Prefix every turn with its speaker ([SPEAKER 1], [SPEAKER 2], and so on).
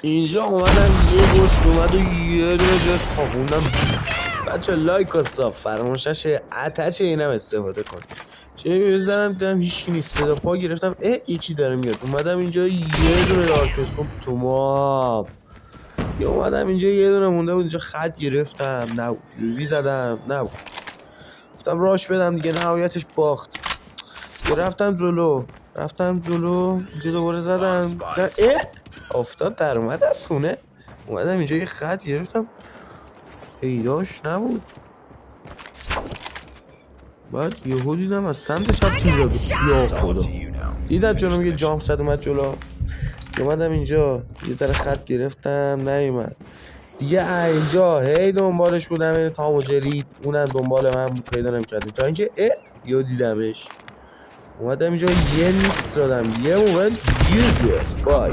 [SPEAKER 1] اینجا اومدم یه گست اومد و یه دونه جت خوابوندم. بچه لایک و ساب فراموشش اتچ اینم استفاده کن. چه بزنم دیدم هیچکی نیست، صدا پا گرفتم یکی داره میاد. اومدم اینجا یه دونه دارکستون تومام. یه اومدم اینجا یه دونه مونده بود، اینجا خط گرفتم نبود، یووی زدم نبود، گفتم راش بدم دیگه، نهایتش باخت. رفتم جلو اینجا دوباره زدم افتاد در اومد از خونه. اومدم اینجا یه خط گرفتم پیداش نبود. بعد یهو دیدم از سمت چپ تیر زد. یا خدا دیدت جلوم یه جامپ زد اومد جلو. اومدم اینجا یه ذره خط گرفتم نیومد دیگه. اینجا هی دنبالش بودم این تام و جری، اونم دنبال من بود پیدا نمی‌کردیم تا اینکه یهو دیدمش. اومدم اینجا یه نیست دادم یه مومنت یه بای